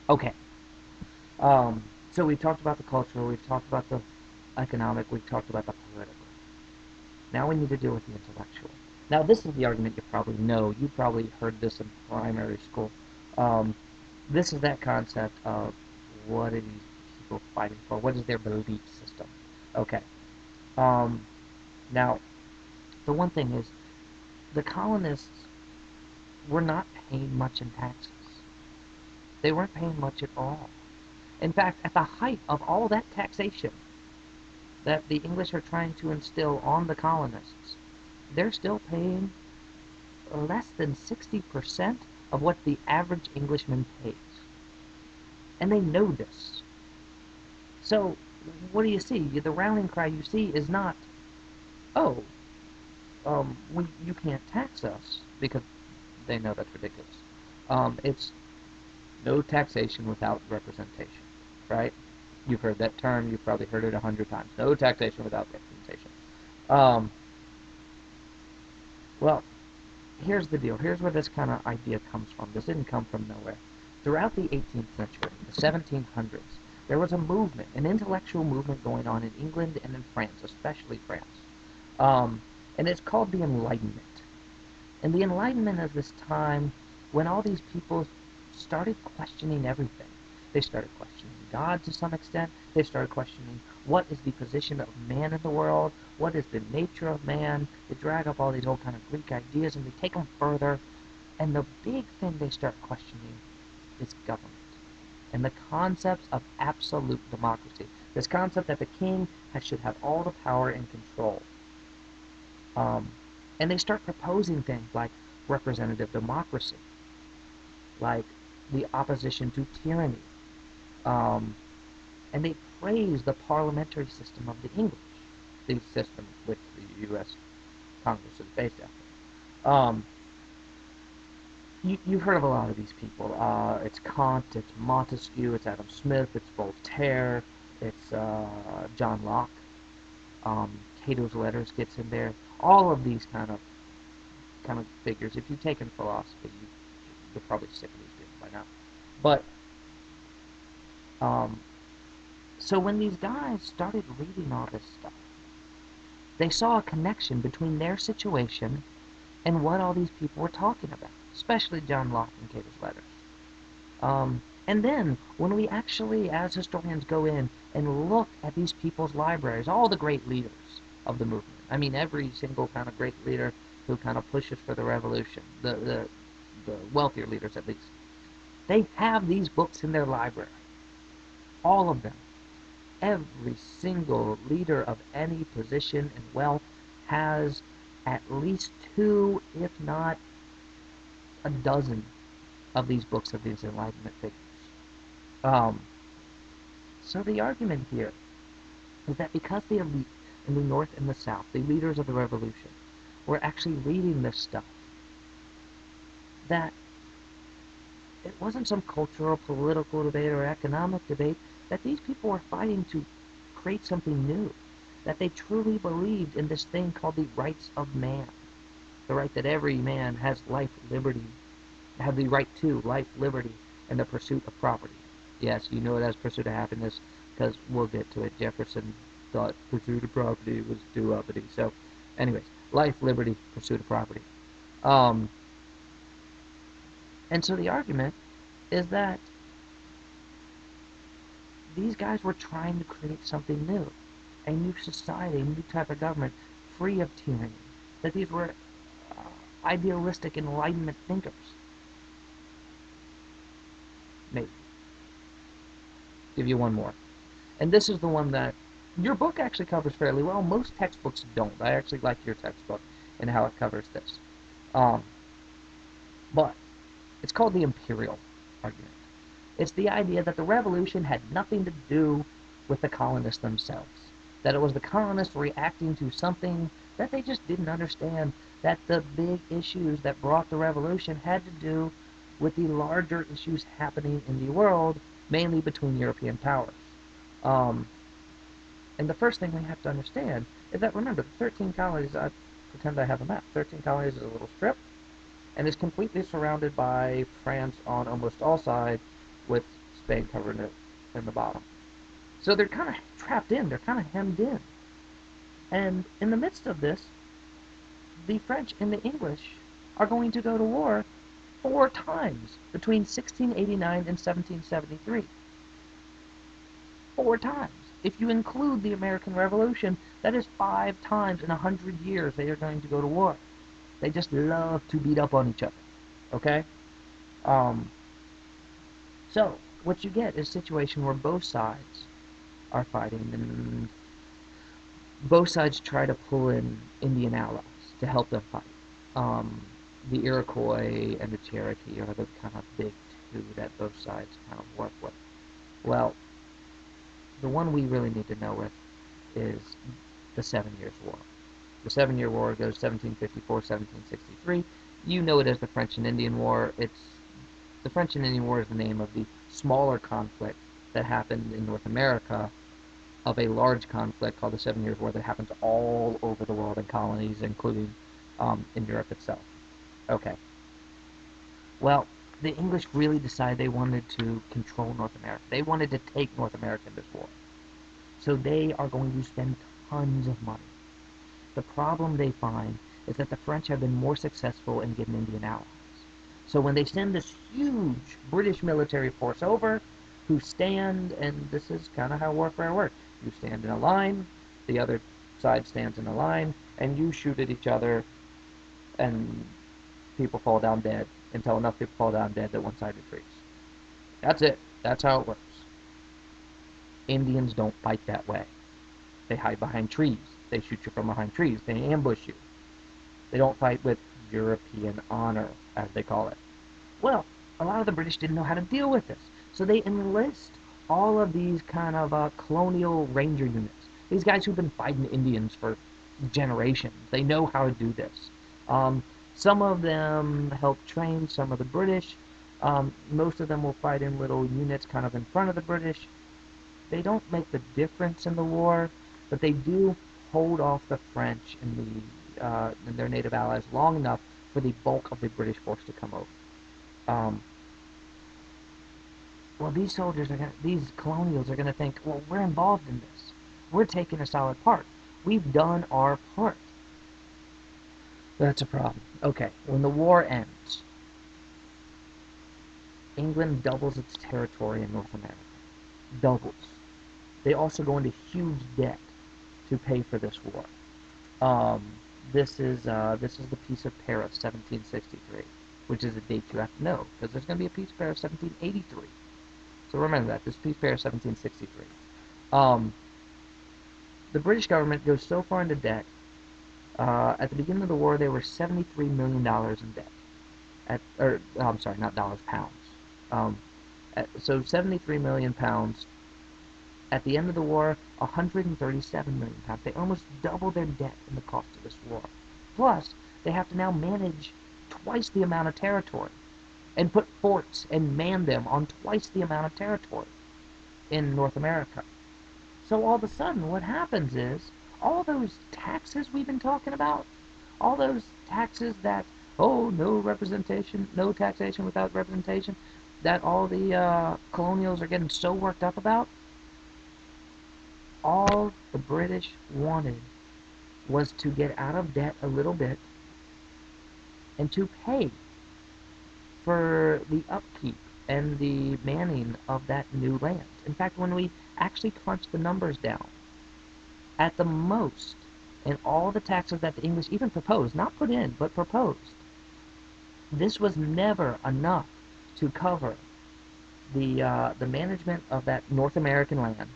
Okay. So we talked about the cultural, we've talked about the economic, we've talked about the political. Now we need to deal with the intellectual. Now this is the argument you probably know. You probably heard this in primary school. Um, this is that concept of what are these people fighting for? What is their belief system? Okay. Um, Now, the one thing is, the colonists were not paying much in taxes. They weren't paying much at all. In fact, at the height of all that taxation that the English are trying to instill on the colonists, they're still paying less than 60% of what the average Englishman pays. And they know this. So, what do you see? The rallying cry you see is not, oh, you can't tax us, because they know that's ridiculous. It's no taxation without representation, right? You've heard that term. You've probably heard it 100 times. No taxation without representation. Um, well, here's the deal. Here's where this kind of idea comes from. This didn't come from nowhere. Throughout the 18th century, the 1700s, there was a movement, an intellectual movement going on in England and in France, especially France. Um, and it's called the Enlightenment. And the Enlightenment is this time when all these people started questioning everything. They started questioning God to some extent. They started questioning what is the position of man in the world, what is the nature of man. They drag up all these old kind of Greek ideas and they take them further. And the big thing they start questioning is government and the concepts of absolute democracy. This concept that the king should have all the power and control. Um, and they start proposing things like representative democracy, like the opposition to tyranny. Um, and they praise the parliamentary system of the English, the system which the U.S. Congress is based after. You've heard of a lot of these people. It's Kant, it's Montesquieu, it's Adam Smith, it's Voltaire, it's John Locke. Cato's Letters gets in there. All of these kind of figures. If you've taken philosophy, you're probably sick of these people by now. But um, so when these guys started reading all this stuff, they saw a connection between their situation and what all these people were talking about, especially John Locke and Cato's Letters. And then, when we actually, as historians, go in and look at these people's libraries, all the great leaders of the movement, I mean, every single kind of great leader who kind of pushes for the revolution, the wealthier leaders at least, they have these books in their library. All of them. Every single leader of any position and wealth has at least two, if not a dozen, of these books of these Enlightenment figures. Um, so the argument here is that because the elite in the North and the South, the leaders of the revolution, were actually reading this stuff, that it wasn't some cultural, political debate or economic debate, that these people were fighting to create something new, that they truly believed in this thing called the rights of man, the right that every man has life, liberty, have the right to life, liberty, and the pursuit of property. Yes, you know it as pursuit of happiness, because we'll get to it. Jefferson thought pursuit of property was too uppity. So, anyways, life, liberty, pursuit of property. Um, and so the argument is that these guys were trying to create something new, a new society, a new type of government, free of tyranny. That these were idealistic Enlightenment thinkers. Maybe. Give you one more. And this is the one that your book actually covers fairly well. Most textbooks don't. I actually like your textbook and how it covers this. Um, but it's called the imperial argument. It's the idea that the revolution had nothing to do with the colonists themselves. That it was the colonists reacting to something that they just didn't understand. That the big issues that brought the revolution had to do with the larger issues happening in the world, mainly between European powers. Um, and the first thing we have to understand is that, remember, the 13 colonies, I pretend I have a map. 13 colonies is a little strip, and is completely surrounded by France on almost all sides, with Spain covering it in the bottom. So they're kind of trapped in. They're kind of hemmed in. And in the midst of this, the French and the English are going to go to war 4 times between 1689 and 1773. 4 times. If you include the American Revolution, that is 5 times in 100 years they are going to go to war. They just love to beat up on each other. Okay? So, what you get is a situation where both sides are fighting, and both sides try to pull in Indian allies to help them fight. The Iroquois and the Cherokee are the kind of big two that both sides kind of work with. Well, the one we really need to know with is the 7 Years' War. The 7-Year War goes 1754-1763. You know it as the French and Indian War. The French and Indian War is the name of the smaller conflict that happened in North America of a large conflict called the 7 Years' War that happens all over the world in colonies, including in Europe itself. Okay. Well, the English really decided they wanted to control North America. They wanted to take North America in this war. So they are going to spend tons of money. The problem they find is that the French have been more successful in getting Indian allies. So when they send this huge British military force over, who stand, and this is kind of how warfare works, you stand in a line, the other side stands in a line, and you shoot at each other, and people fall down dead, until enough people fall down dead that one side retreats. That's it. That's how it works. Indians don't fight that way. They hide behind trees. They shoot you from behind trees. They ambush you. They don't fight with European honor, as they call it. Well, a lot of the British didn't know how to deal with this. So they enlist all of these kind of colonial ranger units. These guys who've been fighting Indians for generations. They know how to do this. Some of them help train some of the British. Most of them will fight in little units kind of in front of the British. They don't make the difference in the war, but they do hold off the French and their native allies long enough for the bulk of the British force to come over. Well, these colonials are going to think, well, we're involved in this. We're taking a solid part. We've done our part. That's a problem. Okay, when the war ends, England doubles its territory in North America. Doubles. They also go into huge debt to pay for this war. This is the Peace of Paris, 1763, which is a date you have to know, because there's going to be a Peace of Paris, 1783. So remember that, this Peace of Paris, 1763. The British government goes so far into debt. At the beginning of the war, they were $73 million in debt. I'm sorry, not dollars, pounds. So 73 million pounds. At the end of the war, 137 million pounds. They almost double their debt in the cost of this war. Plus, they have to now manage twice the amount of territory and put forts and man them on twice the amount of territory in North America. So all of a sudden, what happens is, all those taxes we've been talking about, all those taxes that, oh, no representation, no taxation without representation, that all the colonials are getting so worked up about, all the British wanted was to get out of debt a little bit and to pay for the upkeep and the manning of that new land. In fact, when we actually crunch the numbers down, at the most, in all the taxes that the English even proposed, not put in, but proposed, this was never enough to cover the management of that North American land,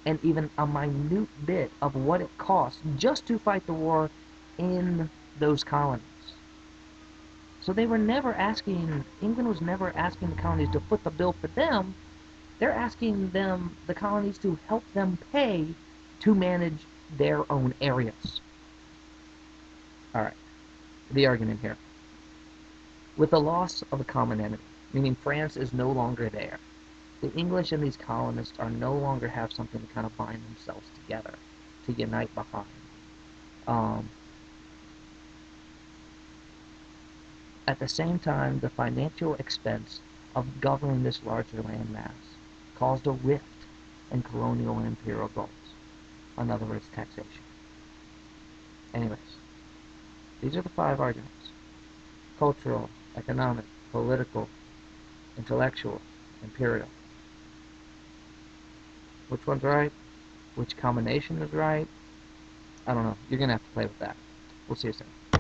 and even a minute bit of what it cost just to fight the war in those colonies. So they were never asking, England was never asking the colonies to foot the bill for them. They're asking them, the colonies, to help them pay to manage their own areas. Alright, the argument here. With the loss of a common enemy, meaning France is no longer there, the English and these colonists are no longer have something to kind of bind themselves together, to unite behind. At the same time, the financial expense of governing this larger landmass caused a rift in colonial and imperial goals. In other words, taxation. Anyways, these are the 5 arguments: cultural, economic, political, intellectual, imperial. Which one's right? Which combination is right? I don't know. You're going to have to play with that. We'll see you soon.